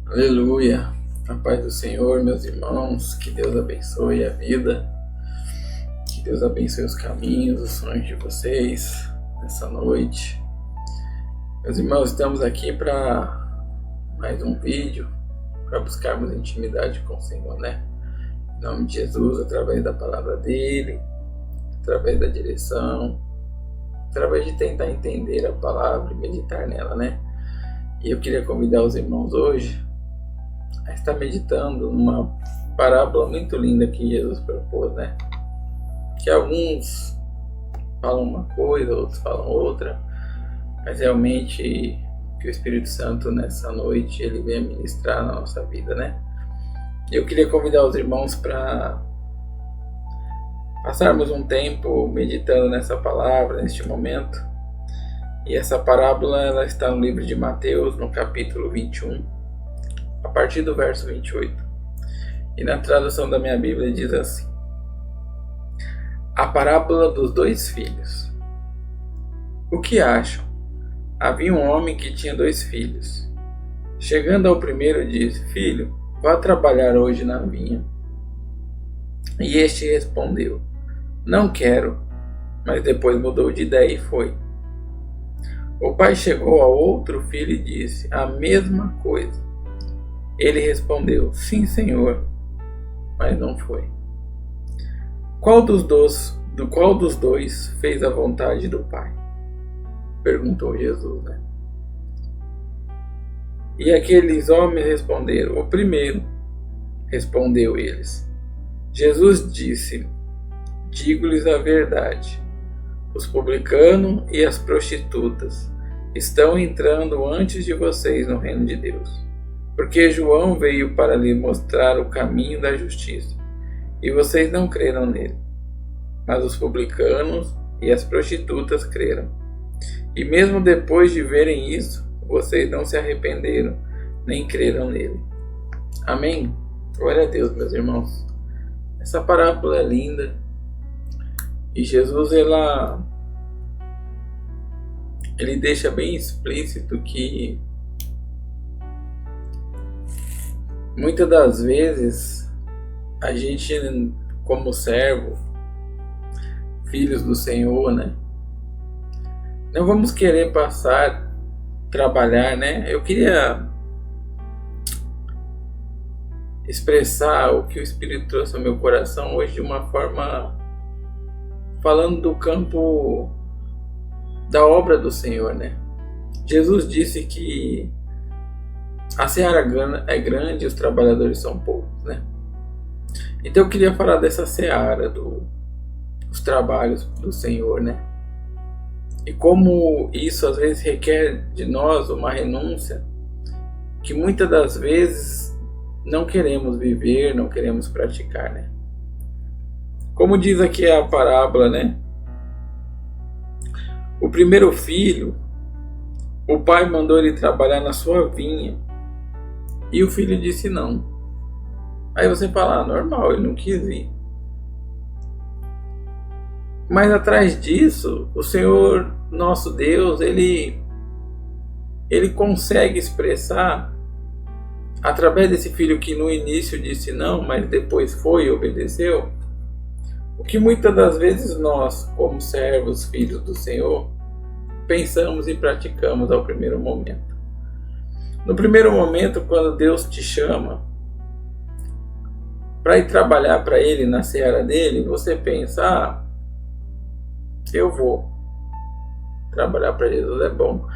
Aleluia. A paz do Senhor, meus irmãos. Que Deus abençoe a vida. Que Deus abençoe os caminhos, os sonhos de vocês nessa noite. Meus irmãos, estamos aqui para mais um vídeo, para buscarmos intimidade com o Senhor, né? Em nome de Jesus, através da palavra dele, através da direção, através de tentar entender a palavra e meditar nela, né? E eu queria convidar os irmãos hoje a estar meditando numa parábola muito linda que Jesus propôs, né? Que alguns falam uma coisa, outros falam outra, mas realmente que o Espírito Santo nessa noite ele venha ministrar na nossa vida, né? Eu queria convidar os irmãos para passarmos um tempo meditando nessa palavra, neste momento. E essa parábola ela está no livro de Mateus, no capítulo 21, a partir do verso 28. E na tradução da minha Bíblia diz assim: A parábola dos dois filhos. O que acham? Havia um homem que tinha 2 filhos. Chegando ao primeiro, disse: Filho, vá trabalhar hoje na vinha. E este respondeu: Não quero. Mas depois mudou de ideia e foi. O pai chegou ao outro filho e disse a mesma coisa. Ele respondeu: Sim, senhor, mas não foi. Qual dos dois fez a vontade do pai? Perguntou Jesus, né? E aqueles homens responderam: O primeiro. Respondeu eles. Jesus disse: Digo-lhes a verdade. Os publicanos e as prostitutas estão entrando antes de vocês no reino de Deus. Porque João veio para lhe mostrar o caminho da justiça, e vocês não creram nele. Mas os publicanos e as prostitutas creram. E mesmo depois de verem isso, vocês não se arrependeram, nem creram nele. Amém? Glória a Deus, meus irmãos. Essa parábola é linda. E Jesus, ele deixa bem explícito que muitas das vezes a gente, como servo, filhos do Senhor, né? Não vamos querer trabalhar, né? Eu queria expressar o que o Espírito trouxe ao meu coração hoje de uma forma falando do campo da obra do Senhor, né? Jesus disse que a seara é grande e os trabalhadores são poucos, né? Então eu queria falar dessa seara dos trabalhos do Senhor, né? E como isso às vezes requer de nós uma renúncia que muitas das vezes não queremos viver, não queremos praticar, né? Como diz aqui a parábola, né? O primeiro filho, o pai mandou ele trabalhar na sua vinha e o filho disse não. Aí você fala, normal, ele não quis ir. Mas atrás disso, o Senhor, nosso Deus, ele consegue expressar, através desse filho que no início disse não, mas depois foi e obedeceu, o que muitas das vezes nós, como servos, filhos do Senhor, pensamos e praticamos ao primeiro momento. No primeiro momento, quando Deus te chama para ir trabalhar para Ele na seara dele, você pensa, eu vou trabalhar para Jesus, é bom.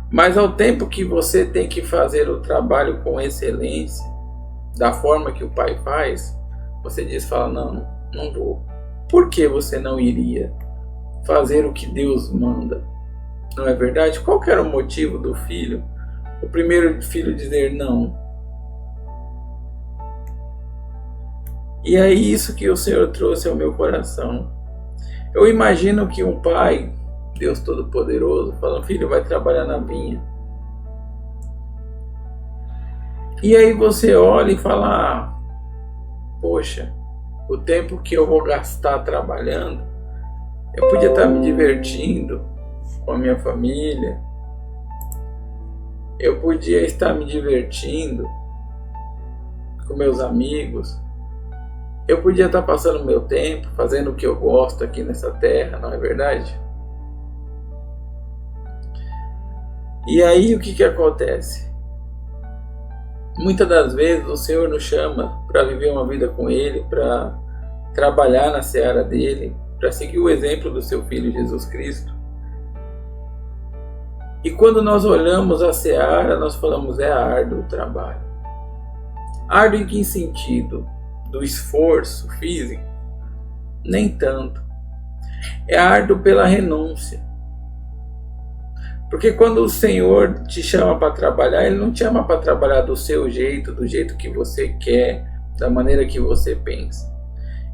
Mas ao tempo que você tem que fazer o trabalho com excelência, da forma que o Pai faz, você não vou. Por que você não iria fazer o que Deus manda? Não é verdade? Qual que era o motivo do filho? O primeiro filho dizer não. E é isso que o Senhor trouxe ao meu coração. Eu imagino que um pai, Deus Todo-Poderoso, falando, filho, vai trabalhar na vinha. E aí você olha e fala, poxa, o tempo que eu vou gastar trabalhando, eu podia estar me divertindo com a minha família, eu podia estar me divertindo com meus amigos. Eu podia estar passando meu tempo fazendo o que eu gosto aqui nessa terra, não é verdade? E aí o que acontece? Muitas das vezes o Senhor nos chama para viver uma vida com Ele, para trabalhar na seara dele, para seguir o exemplo do seu Filho Jesus Cristo. E quando nós olhamos a seara, nós falamos, é árduo o trabalho. Árduo em que sentido? Do esforço físico? Nem tanto. É árduo pela renúncia. Porque quando o Senhor te chama para trabalhar, Ele não te chama para trabalhar do seu jeito, do jeito que você quer, da maneira que você pensa.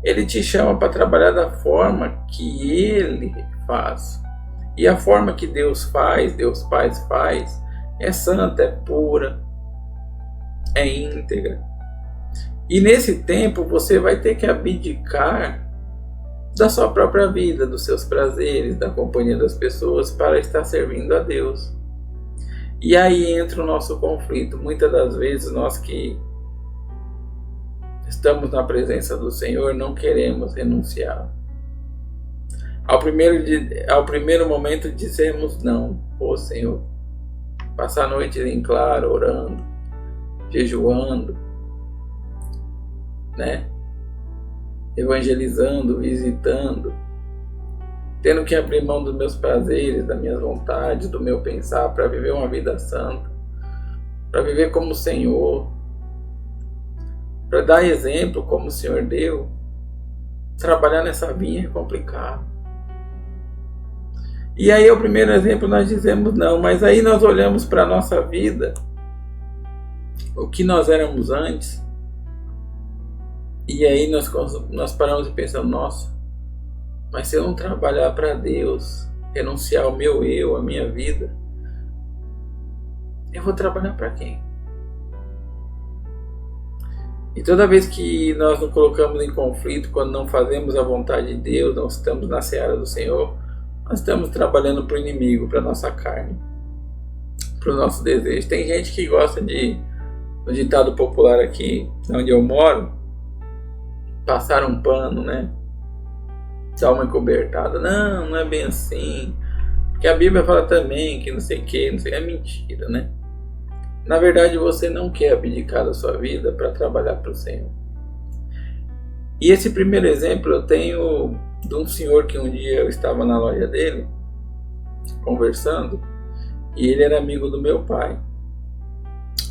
Ele te chama para trabalhar da forma que Ele faz. E a forma que Deus faz, Deus Pai faz, é santa, é pura, é íntegra. E nesse tempo você vai ter que abdicar da sua própria vida, dos seus prazeres, da companhia das pessoas para estar servindo a Deus. E aí entra o nosso conflito. Muitas das vezes nós que estamos na presença do Senhor não queremos renunciar. Ao primeiro momento dizemos não. Pô, Senhor, passar a noite em claro, orando, jejuando, né? Evangelizando, visitando, tendo que abrir mão dos meus prazeres, das minhas vontades, do meu pensar, para viver uma vida santa, para viver como o Senhor, para dar exemplo como o Senhor deu. Trabalhar nessa vinha é complicado. E aí o primeiro exemplo nós dizemos não, mas aí nós olhamos para a nossa vida, o que nós éramos antes, e aí nós paramos e pensamos, nossa, mas se eu não trabalhar para Deus, renunciar ao meu eu, a minha vida, eu vou trabalhar para quem? E toda vez que nós nos colocamos em conflito, quando não fazemos a vontade de Deus, não estamos na seara do Senhor, nós estamos trabalhando para o inimigo, para a nossa carne, para o nosso desejo. Tem gente que gosta do ditado popular aqui, onde eu moro, passar um pano, né? Dar uma encobertada. Não, não é bem assim. Porque a Bíblia fala também que não sei o que, não sei, é mentira, né? Na verdade, você não quer abdicar da sua vida para trabalhar para o Senhor. E esse primeiro exemplo eu tenho de um senhor que um dia eu estava na loja dele, conversando, e ele era amigo do meu pai.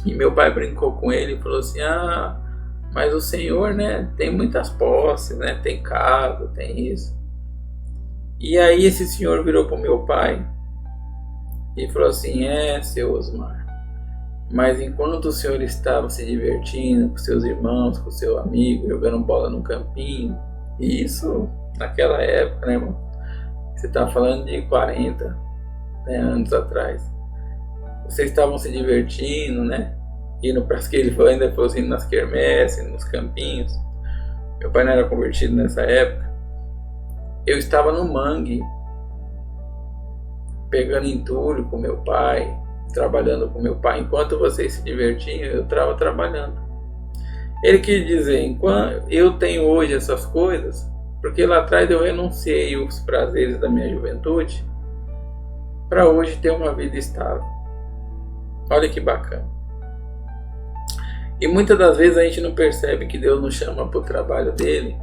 E meu pai brincou com ele e falou assim, mas o senhor, né, tem muitas posses, né, tem casa, tem isso. E aí esse senhor virou para o meu pai e falou assim, seu Osmar, mas enquanto o senhor estava se divertindo com seus irmãos, com seu amigo, jogando bola no campinho, e isso naquela época, né, irmão? Você está falando de 40, né, anos atrás. Vocês estavam se divertindo, né? Indo para as que ele ainda falou assim, nas quermesses, nos campinhos. Meu pai não era convertido nessa época. Eu estava no mangue, pegando entulho com meu pai, trabalhando com meu pai. Enquanto vocês se divertiam, eu estava trabalhando. Ele quis dizer, enquanto eu tenho hoje essas coisas, porque lá atrás eu renunciei os prazeres da minha juventude para hoje ter uma vida estável. Olha que bacana. E muitas das vezes a gente não percebe que Deus nos chama para o trabalho dele.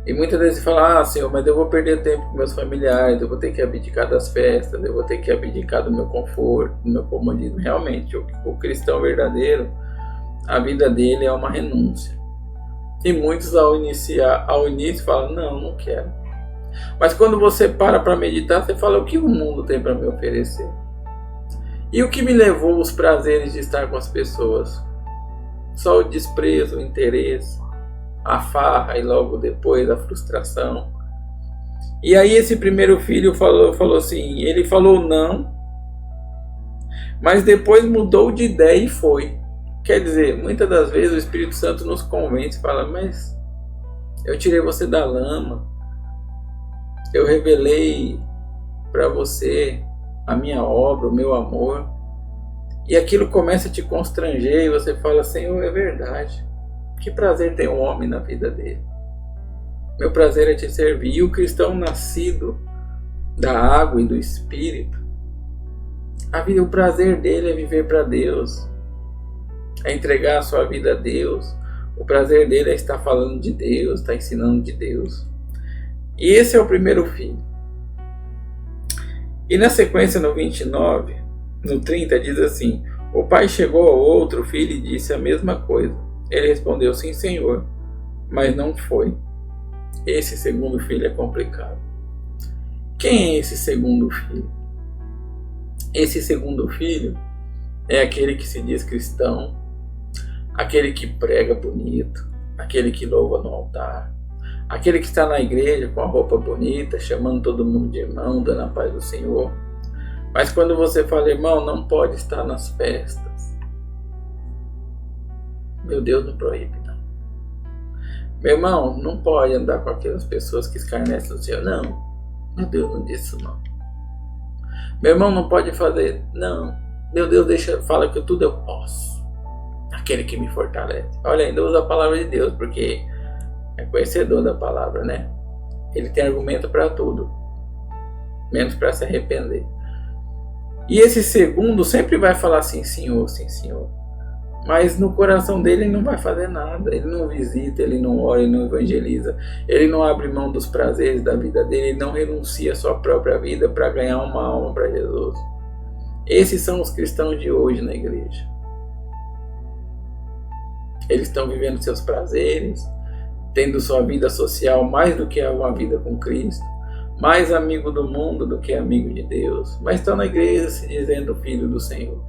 E muitas vezes fala, Senhor, mas eu vou perder tempo com meus familiares, eu vou ter que abdicar das festas, eu vou ter que abdicar do meu conforto, do meu comodismo. Realmente, o cristão verdadeiro, a vida dele é uma renúncia. E muitos ao início falam, não quero. Mas quando você para meditar, você fala, o que o mundo tem para me oferecer? E o que me levou os prazeres de estar com as pessoas? Só o desprezo, o interesse, a farra e logo depois a frustração. E aí esse primeiro filho falou assim, ele falou não, mas depois mudou de ideia e foi. Quer dizer, muitas das vezes o Espírito Santo nos convence e fala, mas eu tirei você da lama, eu revelei para você a minha obra, o meu amor, E aquilo começa a te constranger e você fala, Senhor, é verdade. Que prazer tem um homem na vida dele. Meu prazer é te servir. E o cristão nascido da água e do Espírito, o prazer dele é viver para Deus, é entregar a sua vida a Deus. O prazer dele é estar falando de Deus, estar ensinando de Deus. E esse é o primeiro filho. E na sequência, no 29, no 30, diz assim: o pai chegou ao outro filho e disse a mesma coisa. Ele respondeu, sim, senhor, mas não foi. Esse segundo filho é complicado. Quem é esse segundo filho? Esse segundo filho é aquele que se diz cristão, aquele que prega bonito, aquele que louva no altar, aquele que está na igreja com a roupa bonita, chamando todo mundo de irmão, dando a paz do Senhor. Mas quando você fala, irmão, não pode estar nas festas, meu Deus não proíbe, não. Meu irmão, não pode andar com aquelas pessoas que escarnecem o Senhor. Não, meu Deus não disse isso, não. Meu irmão, não pode fazer. Não, meu Deus fala que tudo eu posso. Aquele que me fortalece. Olha, ainda usa a palavra de Deus, porque é conhecedor da palavra, né? Ele tem argumento para tudo, menos para se arrepender. E esse segundo sempre vai falar sim, senhor, sim, senhor. Mas no coração dele ele não vai fazer nada. Ele não visita, ele não ora, ele não evangeliza. Ele não abre mão dos prazeres da vida dele. Ele não renuncia à sua própria vida para ganhar uma alma para Jesus. Esses são os cristãos de hoje na igreja. Eles estão vivendo seus prazeres, tendo sua vida social mais do que uma vida com Cristo, mais amigo do mundo do que amigo de Deus, mas estão na igreja se dizendo filho do Senhor,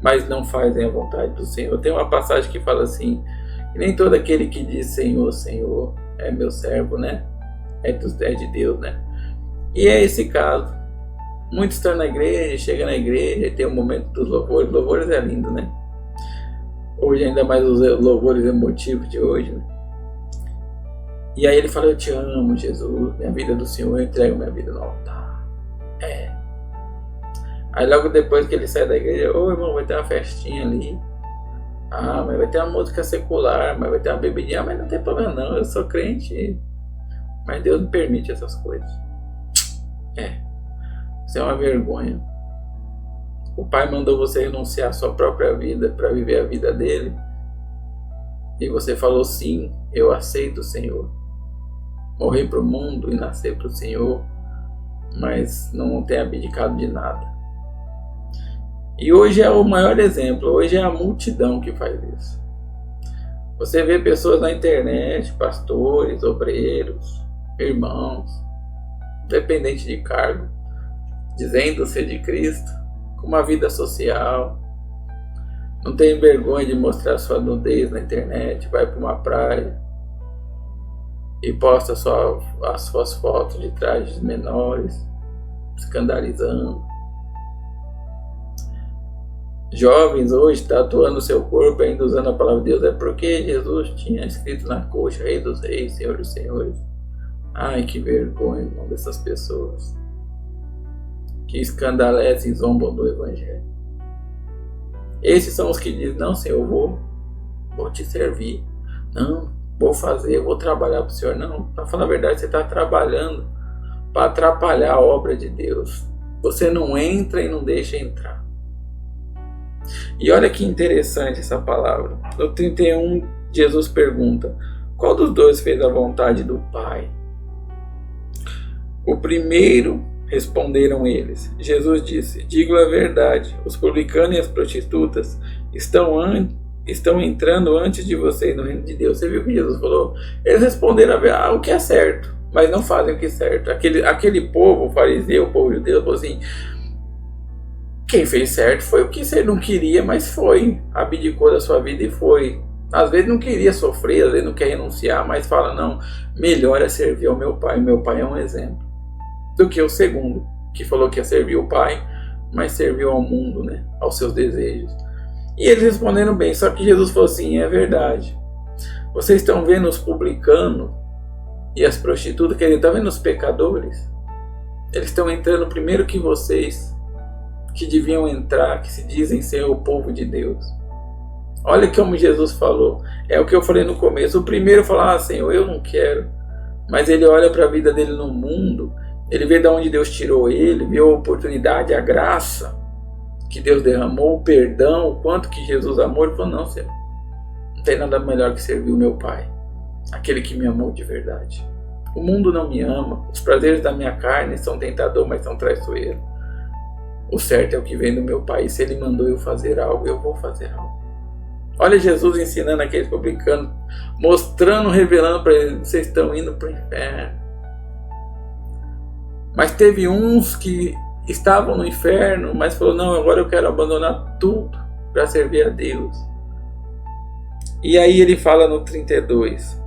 mas não fazem a vontade do Senhor. Tem uma passagem que fala assim, que nem todo aquele que diz Senhor, Senhor é meu servo, né? É de Deus, né? E é esse caso. Muitos estão na igreja, chegam na igreja e tem um momento dos louvores. Louvores é lindo, né? Hoje ainda mais os louvores emotivos de hoje, né? E aí ele fala, eu te amo, Jesus, minha vida é do Senhor, eu entrego minha vida no altar. Aí logo depois que ele sai da igreja, ô irmão, vai ter uma festinha ali. Ah, mas vai ter uma música secular, mas vai ter uma bebidinha, mas não tem problema não, eu sou crente. Mas Deus não permite essas coisas. Isso é uma vergonha. O Pai mandou você renunciar à sua própria vida para viver a vida dele. E você falou sim, eu aceito o Senhor. Morrer para o mundo e nascer para o Senhor, mas não tem abdicado de nada. E hoje é o maior exemplo, hoje é a multidão que faz isso. Você vê pessoas na internet, pastores, obreiros, irmãos, dependente de cargo, dizendo ser de Cristo, com uma vida social, não tem vergonha de mostrar sua nudez na internet, vai para uma praia e posta as suas fotos de trajes menores, escandalizando. Jovens hoje tatuando seu corpo, ainda usando a palavra de Deus, é porque Jesus tinha escrito na coxa, Rei dos Reis, Senhor dos Senhores. Ai, que vergonha, irmão, dessas pessoas que escandalecem e zombam do Evangelho. Esses são os que dizem, não, Senhor, eu vou te servir. Não, vou fazer, vou trabalhar para o Senhor. Não, para falar a verdade, você está trabalhando para atrapalhar a obra de Deus. Você não entra e não deixa entrar. E olha que interessante essa palavra. No 31, Jesus pergunta, qual dos dois fez a vontade do Pai? O primeiro, responderam eles. Jesus disse, digo a verdade, os publicanos e as prostitutas estão entrando antes de vocês no reino de Deus. Você viu o que Jesus falou? Eles responderam o que é certo, mas não fazem o que é certo. Aquele povo, o fariseu, o povo judeu, falou assim, quem fez certo foi o que você não queria, mas foi. Abdicou da sua vida e foi. Às vezes não queria sofrer, às vezes não quer renunciar, mas fala, não, melhor é servir ao meu Pai. Meu Pai é um exemplo. Do que o segundo, que falou que ia servir o Pai, mas serviu ao mundo, né? Aos seus desejos. E eles responderam bem, só que Jesus falou assim, é verdade. Vocês estão vendo os publicanos e as prostitutas, quer dizer, estão vendo os pecadores? Eles estão entrando primeiro que vocês. que deviam entrar, que se dizem ser o povo de Deus. Olha como Jesus falou. É o que eu falei no começo. O primeiro fala, Senhor, eu não quero. Mas ele olha para a vida dele no mundo, ele vê de onde Deus tirou ele, vê a oportunidade, a graça que Deus derramou, o perdão, o quanto que Jesus amou. Ele falou, não, Senhor, não tem nada melhor que servir o meu Pai, aquele que me amou de verdade. O mundo não me ama, os prazeres da minha carne são tentadores, mas são traiçoeiros. O certo é o que vem do meu Pai, se Ele mandou eu fazer algo, eu vou fazer algo. Olha Jesus ensinando aqueles publicanos, mostrando, revelando para eles, vocês estão indo para o inferno. Mas teve uns que estavam no inferno, mas falou, não, agora eu quero abandonar tudo para servir a Deus. E aí ele fala no 32,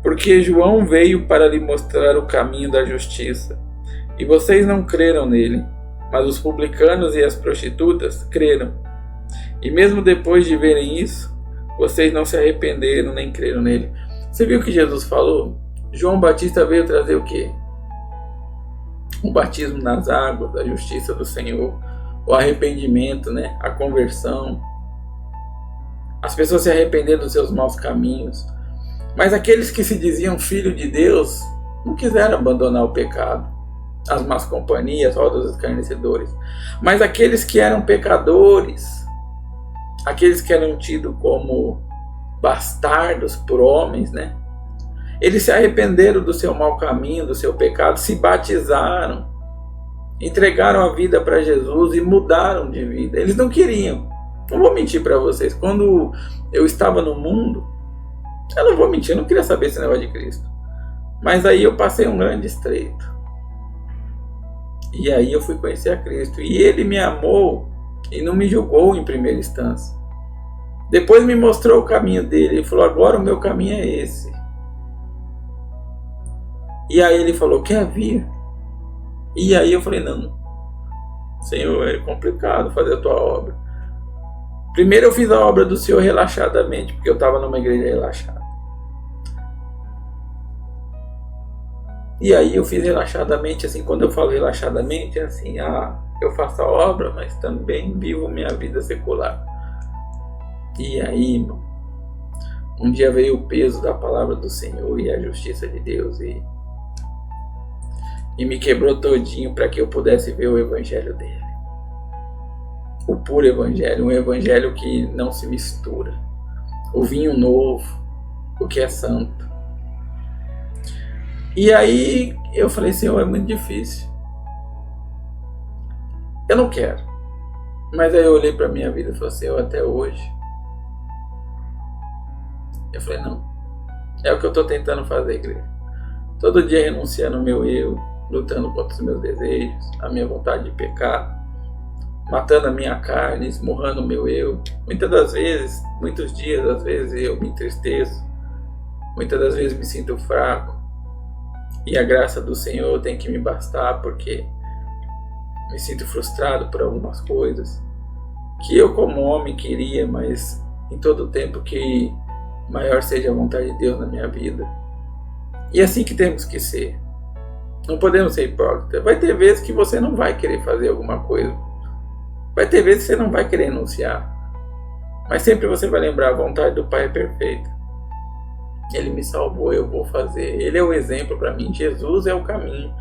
porque João veio para lhe mostrar o caminho da justiça, e vocês não creram nele, mas os publicanos e as prostitutas creram. E mesmo depois de verem isso, vocês não se arrependeram nem creram nele. Você viu o que Jesus falou? João Batista veio trazer o quê? O batismo nas águas, a justiça do Senhor, o arrependimento, né? A conversão. As pessoas se arrependeram dos seus maus caminhos. Mas aqueles que se diziam filhos de Deus não quiseram abandonar o pecado, as más companhias, rodas escarnecedores. Mas aqueles que eram pecadores, aqueles que eram tidos como bastardos por homens, né? Eles se arrependeram do seu mau caminho, do seu pecado, se batizaram, entregaram a vida para Jesus e mudaram de vida. Eles não queriam. Não vou mentir para vocês. Quando eu estava no mundo, eu não vou mentir, eu não queria saber esse negócio de Cristo. Mas aí eu passei um grande estreito. E aí eu fui conhecer a Cristo. E Ele me amou e não me julgou em primeira instância. Depois me mostrou o caminho dele. Ele falou, agora o meu caminho é esse. E aí ele falou, quer vir? E aí eu falei, não, Senhor, é complicado fazer a tua obra. Primeiro eu fiz a obra do Senhor relaxadamente, porque eu estava numa igreja relaxada. E aí eu fiz relaxadamente, assim, quando eu falo relaxadamente, é assim, eu faço a obra, mas também vivo minha vida secular. E aí, irmão, um dia veio o peso da palavra do Senhor e a justiça de Deus e me quebrou todinho para que eu pudesse ver o evangelho dele. O puro evangelho, um evangelho que não se mistura. O vinho novo, o que é santo. E aí eu falei, Senhor, é muito difícil. Eu não quero. Mas aí eu olhei para a minha vida e falei, Senhor, até hoje. Eu falei, não. É o que eu estou tentando fazer, igreja. Todo dia renunciando ao meu eu, lutando contra os meus desejos, a minha vontade de pecar, matando a minha carne, esmurrando o meu eu. Muitas das vezes, muitos dias, às vezes eu me entristeço, muitas das vezes me sinto fraco, e a graça do Senhor tem que me bastar, porque me sinto frustrado por algumas coisas que eu como homem queria, mas em todo tempo que maior seja a vontade de Deus na minha vida. E é assim que temos que ser. Não podemos ser hipócritas. Vai ter vezes que você não vai querer fazer alguma coisa. Vai ter vezes que você não vai querer renunciar. Mas sempre você vai lembrar, a vontade do Pai é perfeita. Ele me salvou, eu vou fazer. Ele é o exemplo para mim. Jesus é o caminho.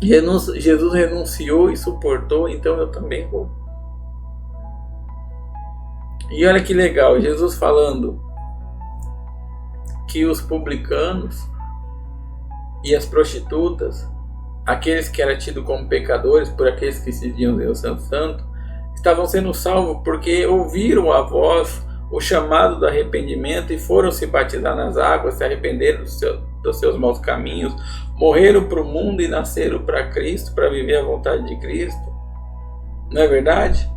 Jesus renunciou e suportou, então eu também vou. E olha que legal, Jesus falando que os publicanos e as prostitutas, aqueles que eram tidos como pecadores por aqueles que se diziam Deus Santo, estavam sendo salvos porque ouviram a voz, o chamado do arrependimento e foram se batizar nas águas, se arrependeram dos seus maus caminhos, morreram para o mundo e nasceram para Cristo, para viver a vontade de Cristo. Não é verdade?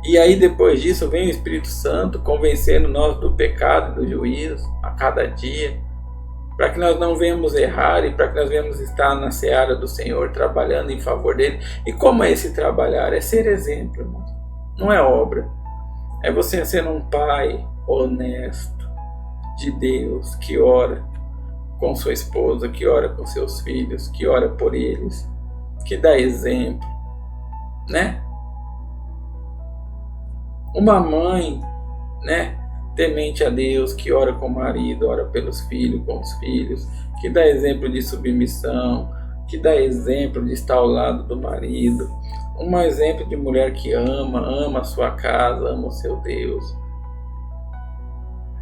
E aí depois disso vem o Espírito Santo convencendo nós do pecado e do juízo a cada dia, para que nós não venhamos errar e para que nós venhamos estar na seara do Senhor, trabalhando em favor dele. E como é esse trabalhar? É ser exemplo, irmão. Não é obra. É você ser um pai honesto de Deus, que ora com sua esposa, que ora com seus filhos, que ora por eles, que dá exemplo, né? Uma mãe, né, temente a Deus, que ora com o marido, ora pelos filhos, com os filhos, que dá exemplo de submissão, que dá exemplo de estar ao lado do marido, um exemplo de mulher que ama a sua casa, ama o seu Deus.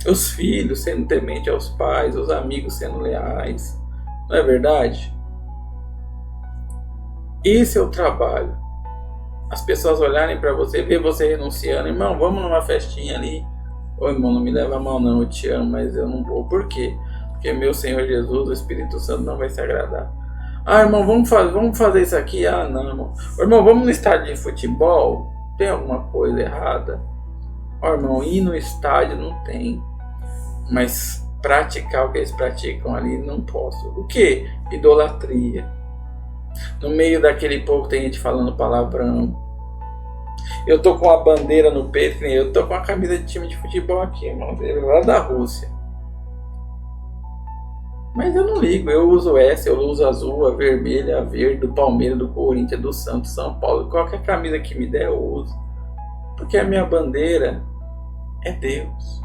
Os filhos sendo temente aos pais, os amigos sendo leais, não é verdade? Esse é o trabalho. As pessoas olharem para você, ver você renunciando, irmão, vamos numa festinha ali. Ô irmão, não me leva a mal não, eu te amo, mas eu não vou. Por quê? Porque meu Senhor Jesus, o Espírito Santo não vai se agradar. Ah, irmão, vamos fazer isso aqui? Ah, não, irmão. Ô, irmão, vamos no estádio de futebol? Tem alguma coisa errada? Ó, irmão, ir no estádio não tem. Mas praticar o que eles praticam ali, não posso. O que? Idolatria. No meio daquele povo tem gente falando palavrão. Eu tô com a bandeira no peito, eu tô com a camisa de time de futebol aqui, irmão, lá da Rússia. Mas eu não ligo, eu uso essa, eu uso azul, a vermelha, a verde, do Palmeiras, do Corinthians, do Santos, São Paulo. Qualquer camisa que me der eu uso. Porque a minha bandeira é Deus.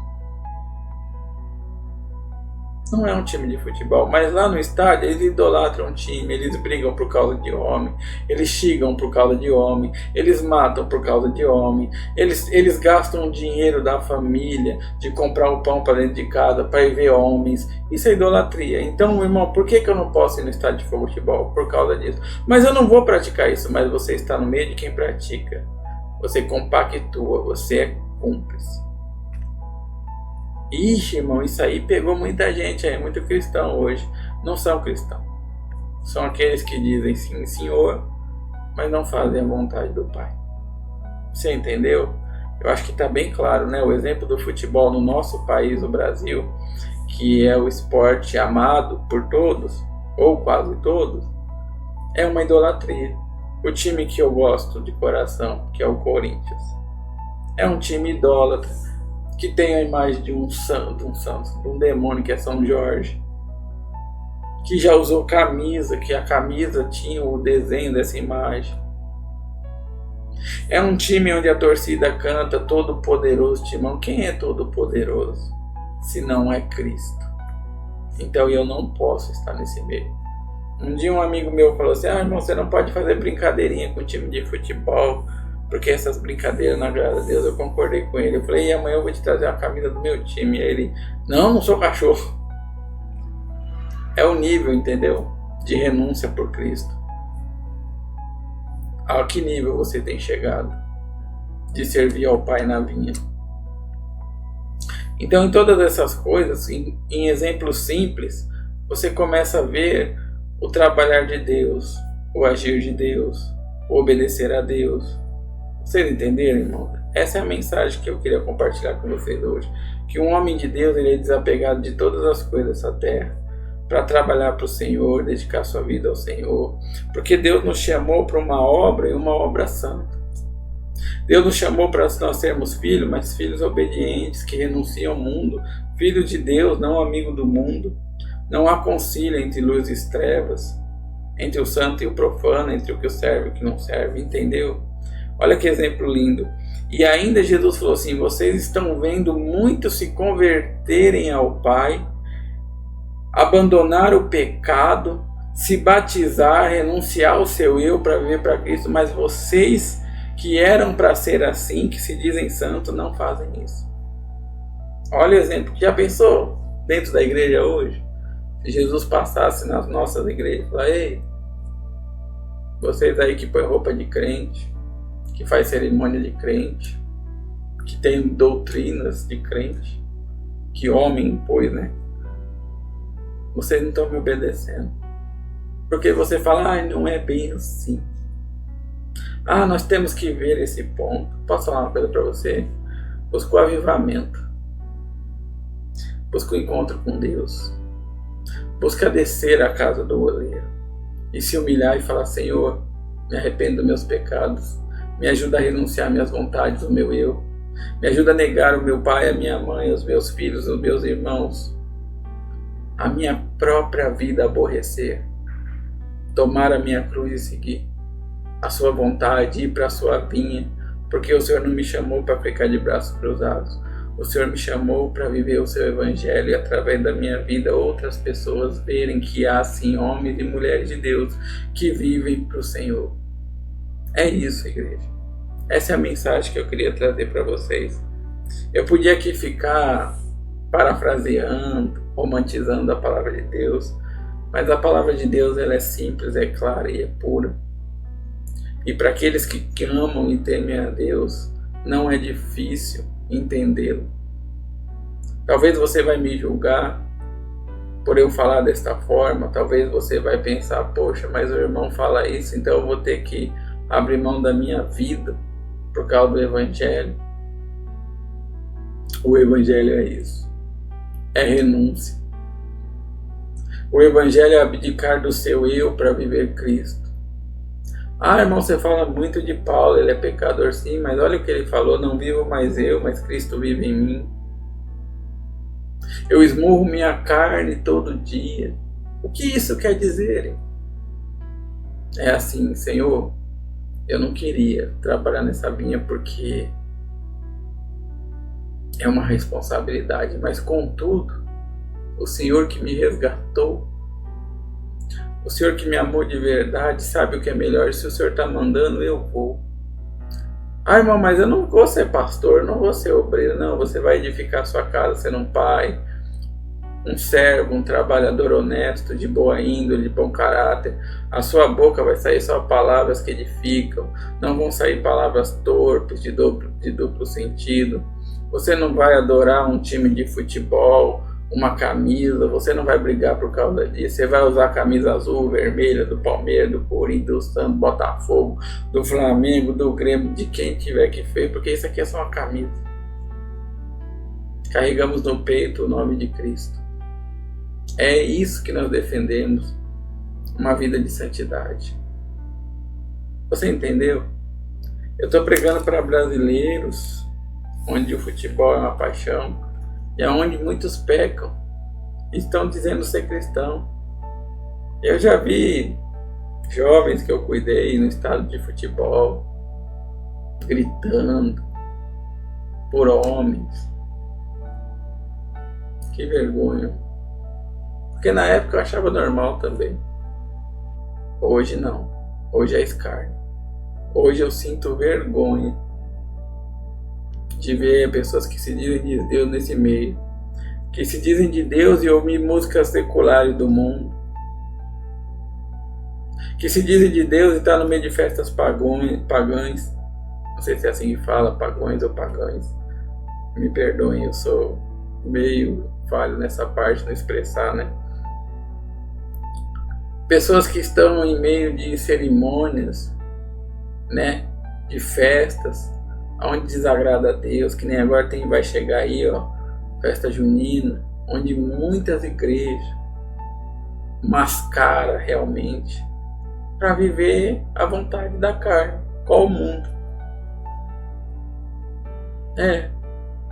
Não é um time de futebol, mas lá no estádio eles idolatram um time, eles brigam por causa de homem, eles xingam por causa de homem, eles matam por causa de homem, eles gastam o dinheiro da família de comprar o pão para dentro de casa para ir ver homens. Isso é idolatria. Então, irmão, por que eu não posso ir no estádio de futebol? Por causa disso. Mas eu não vou praticar isso, mas você está no meio de quem pratica. Você compactua, você é cúmplice. Ixi, irmão, isso aí pegou muita gente aí, muito cristão hoje. Não são cristãos. São aqueles que dizem sim, senhor, mas não fazem a vontade do Pai. Você entendeu? Eu acho que está bem claro, né? O exemplo do futebol no nosso país, o Brasil, que é o esporte amado por todos, ou quase todos, é uma idolatria. O time que eu gosto de coração, que é o Corinthians, é um time idólatra, que tem a imagem de um santo, de um demônio que é São Jorge, que já usou camisa, que a camisa tinha o desenho dessa imagem. É um time onde a torcida canta todo poderoso Timão. Quem é todo poderoso se não é Cristo? Então eu não posso estar nesse meio. Um dia um amigo meu falou assim: irmão, você não pode fazer brincadeirinha com time de futebol, porque essas brincadeiras não agradam a Deus. Eu concordei com ele. Eu falei: e amanhã eu vou te trazer uma camisa do meu time. E ele: não sou cachorro. É o nível, entendeu? De renúncia por Cristo. A que nível você tem chegado de servir ao Pai na vinha? Então, em todas essas coisas, em exemplos simples, você começa a ver o trabalhar de Deus, o agir de Deus, o obedecer a Deus. Vocês entenderam, irmão? Essa é a mensagem que eu queria compartilhar com vocês hoje. Que um homem de Deus, ele é desapegado de todas as coisas dessa terra, para trabalhar para o Senhor, dedicar sua vida ao Senhor. Porque Deus nos chamou para uma obra, e uma obra santa. Deus nos chamou para nós sermos filhos, mas filhos obedientes, que renunciam ao mundo. Filhos de Deus, não amigo do mundo. Não há concílio entre luz e trevas, entre o santo e o profano, entre o que serve e o que não serve, entendeu? Olha que exemplo lindo. E ainda Jesus falou assim: vocês estão vendo muitos se converterem ao Pai, abandonar o pecado, se batizar, renunciar ao seu eu para viver para Cristo, mas vocês que eram para ser assim, que se dizem santos, não fazem isso. Olha o exemplo. Já pensou dentro da igreja hoje? Se Jesus passasse nas nossas igrejas e falasse: ei, vocês aí que põem roupa de crente, que faz cerimônia de crente, que tem doutrinas de crente, que homem impôs, né? Vocês não estão me obedecendo. Porque você fala: não é bem assim. Nós temos que ver esse ponto. Posso falar uma coisa para você? Busca o avivamento. Busca o encontro com Deus. Busca descer à casa do oleiro e se humilhar e falar: Senhor, me arrependo dos meus pecados. Me ajuda a renunciar às minhas vontades, o meu eu. Me ajuda a negar o meu pai, a minha mãe, os meus filhos, os meus irmãos. A minha própria vida aborrecer. Tomar a minha cruz e seguir a sua vontade, ir para a sua vinha, porque o Senhor não me chamou para ficar de braços cruzados. O Senhor me chamou para viver o seu evangelho e através da minha vida outras pessoas verem que há sim homens e mulheres de Deus que vivem para o Senhor. É isso, igreja. Essa é a mensagem que eu queria trazer para vocês. Eu podia aqui ficar parafraseando, romantizando a palavra de Deus, mas a palavra de Deus ela é simples, é clara e é pura. E para aqueles que amam e temem a Deus, não é difícil entendê-lo. Talvez você vai me julgar por eu falar desta forma, talvez você vai pensar, poxa, mas o irmão fala isso, então eu vou ter que abrir mão da minha vida por causa do Evangelho. O Evangelho é isso, é renúncia. O Evangelho é abdicar do seu eu para viver Cristo. Ah, irmão, você fala muito de Paulo, ele é pecador sim, mas olha o que ele falou, não vivo mais eu, mas Cristo vive em mim. Eu esmurro minha carne todo dia. O que isso quer dizer? É assim, Senhor, eu não queria trabalhar nessa vinha porque é uma responsabilidade, mas contudo, o Senhor que me resgatou, o Senhor que me amou de verdade, sabe o que é melhor. Se o Senhor está mandando, eu vou. Ah, irmão, mas eu não vou ser pastor, não vou ser obreiro. Não, você vai edificar sua casa, ser um pai, um servo, um trabalhador honesto, de boa índole, de bom caráter. A sua boca vai sair só palavras que edificam. Não vão sair palavras torpes, de duplo sentido. Você não vai adorar um time de futebol, uma camisa, você não vai brigar por causa disso. Você vai usar a camisa azul, vermelha, do Palmeiras, do Corinthians, do Santos, Botafogo, do Flamengo, do Grêmio, de quem tiver que fer, porque isso aqui é só uma camisa. Carregamos no peito o nome de Cristo. É isso que nós defendemos, uma vida de santidade. Você entendeu? Eu estou pregando para brasileiros, onde o futebol é uma paixão, e aonde muitos pecam, estão dizendo ser cristão. Eu já vi jovens que eu cuidei no estádio de futebol, gritando por homens. Que vergonha. Porque na época eu achava normal também. Hoje não. Hoje é escárnio. Hoje eu sinto vergonha de ver pessoas que se dizem de Deus nesse meio, que se dizem de Deus e ouvem músicas seculares do mundo, que se dizem de Deus e estão no meio de festas pagãs, não sei se é assim que fala, pagões ou pagãs, me perdoem, eu sou meio falho nessa parte, no expressar, né? Pessoas que estão em meio de cerimônias, né, de festas, onde desagrada a Deus, que nem agora vai chegar aí, ó, festa junina, onde muitas igrejas mascaram realmente para viver a vontade da carne, qual o mundo.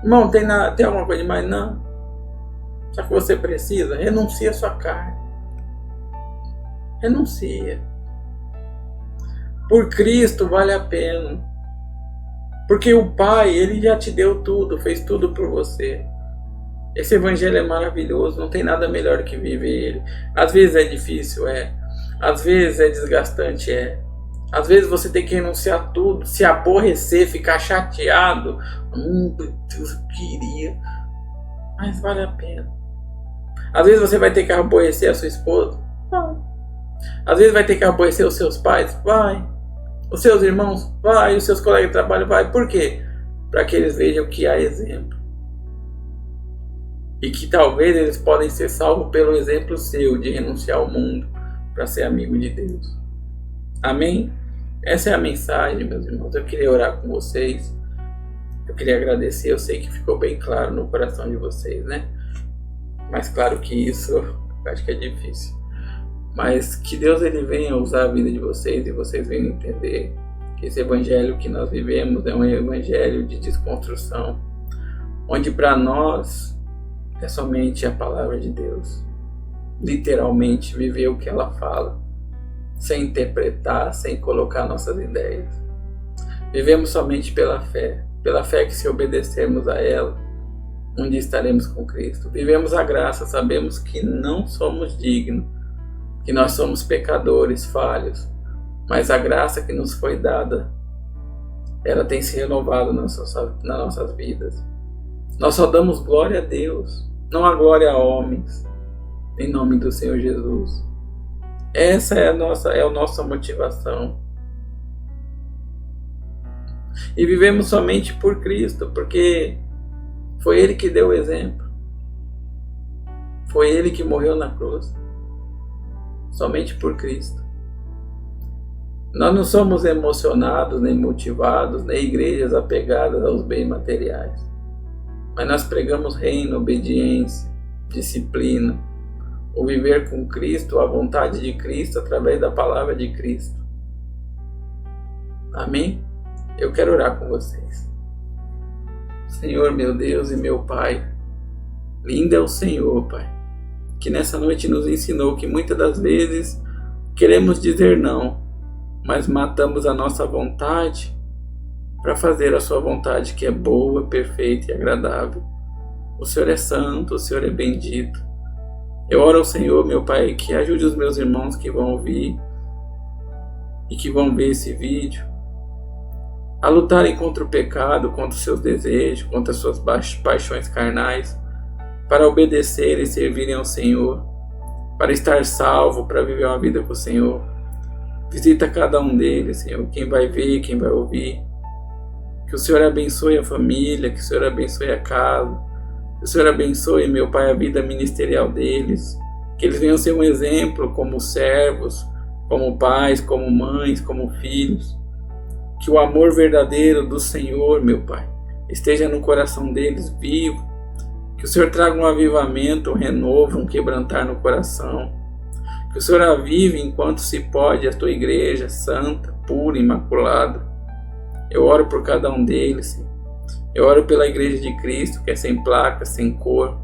Irmão, tem alguma coisa demais? Não. Só que você precisa, renuncia a sua carne. Renuncia. Por Cristo vale a pena. Porque o Pai, Ele já te deu tudo, fez tudo por você. Esse Evangelho é maravilhoso, não tem nada melhor que viver ele. Às vezes é difícil, às vezes é desgastante, às vezes você tem que renunciar a tudo, se aborrecer, ficar chateado. Meu Deus, eu queria, mas vale a pena. Às vezes você vai ter que aborrecer a sua esposa, vai. Às vezes vai ter que aborrecer os seus pais, vai. Os seus irmãos, vai. Os seus colegas de trabalho, vai. Por quê? Para que eles vejam que há exemplo. E que talvez eles podem ser salvos pelo exemplo seu de renunciar ao mundo para ser amigo de Deus. Amém? Essa é a mensagem, meus irmãos. Eu queria orar com vocês. Eu queria agradecer. Eu sei que ficou bem claro no coração de vocês, né? Mais claro que isso, eu acho que é difícil. Mas que Deus ele venha usar a vida de vocês e vocês venham entender que esse evangelho que nós vivemos é um evangelho de desconstrução, onde para nós é somente a palavra de Deus. Literalmente viver o que ela fala, sem interpretar, sem colocar nossas ideias. Vivemos somente pela fé que se obedecermos a ela, um dia estaremos com Cristo. Vivemos a graça, sabemos que não somos dignos, que nós somos pecadores, falhos, mas a graça que nos foi dada, ela tem se renovado nas nossas vidas. Nós só damos glória a Deus, não a glória a homens, em nome do Senhor Jesus. Essa é a nossa motivação. E vivemos somente por Cristo, porque foi Ele que deu o exemplo. Foi Ele que morreu na cruz. Somente por Cristo. Nós não somos emocionados, nem motivados, nem igrejas apegadas aos bens materiais. Mas nós pregamos reino, obediência, disciplina, o viver com Cristo, a vontade de Cristo através da palavra de Cristo. Amém? Eu quero orar com vocês. Senhor, meu Deus e meu Pai, lindo é o Senhor, Pai, que nessa noite nos ensinou que muitas das vezes queremos dizer não, mas matamos a nossa vontade para fazer a sua vontade, que é boa, perfeita e agradável. O Senhor é santo, o Senhor é bendito. Eu oro ao Senhor, meu Pai, que ajude os meus irmãos que vão ouvir e que vão ver esse vídeo a lutarem contra o pecado, contra os seus desejos, contra as suas paixões carnais, para obedecer e servirem ao Senhor, para estar salvo, para viver uma vida com o Senhor. Visita cada um deles, Senhor, quem vai ver, quem vai ouvir. Que o Senhor abençoe a família, que o Senhor abençoe a casa, que o Senhor abençoe, meu Pai, a vida ministerial deles, que eles venham ser um exemplo como servos, como pais, como mães, como filhos. Que o amor verdadeiro do Senhor, meu Pai, esteja no coração deles vivo. Que o Senhor traga um avivamento, um renovo, um quebrantar no coração. Que o Senhor avive enquanto se pode a tua igreja santa, pura, imaculada. Eu oro por cada um deles, Senhor. Eu oro pela igreja de Cristo, que é sem placa, sem cor.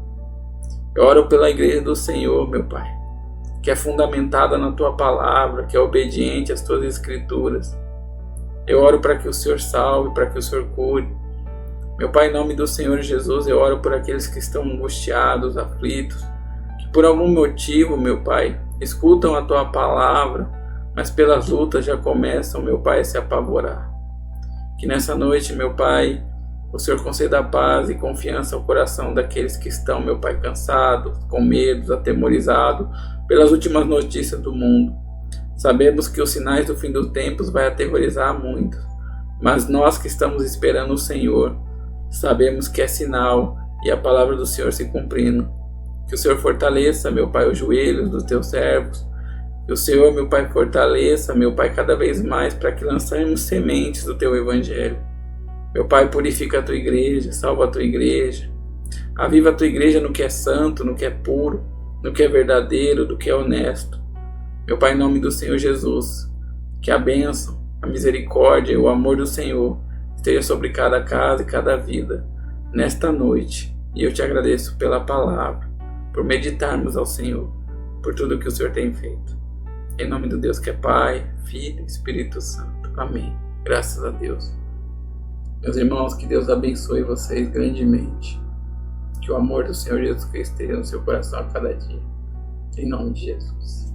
Eu oro pela igreja do Senhor, meu Pai, que é fundamentada na tua palavra, que é obediente às tuas escrituras. Eu oro para que o Senhor salve, para que o Senhor cure. Meu Pai, em nome do Senhor Jesus, eu oro por aqueles que estão angustiados, aflitos, que por algum motivo, meu Pai, escutam a tua palavra, mas pelas lutas já começam, meu Pai, a se apavorar. Que nessa noite, meu Pai, o Senhor conceda paz e confiança ao coração daqueles que estão, meu Pai, cansados, com medos, atemorizados pelas últimas notícias do mundo. Sabemos que os sinais do fim dos tempos vai aterrorizar muitos, mas nós que estamos esperando o Senhor, sabemos que é sinal e a palavra do Senhor se cumprindo. Que o Senhor fortaleça, meu Pai, os joelhos dos teus servos. Que o Senhor, meu Pai, fortaleça, meu Pai, cada vez mais para que lançemos sementes do teu evangelho. Meu Pai, purifica a tua igreja, salva a tua igreja. Aviva a tua igreja no que é santo, no que é puro, no que é verdadeiro, no que é honesto. Meu Pai, em nome do Senhor Jesus, que a bênção, a misericórdia e o amor do Senhor esteja sobre cada casa e cada vida nesta noite. E eu te agradeço pela palavra, por meditarmos ao Senhor, por tudo que o Senhor tem feito. Em nome do Deus que é Pai, Filho e Espírito Santo. Amém. Graças a Deus. Meus irmãos, que Deus abençoe vocês grandemente. Que o amor do Senhor Jesus Cristo esteja no seu coração a cada dia. Em nome de Jesus.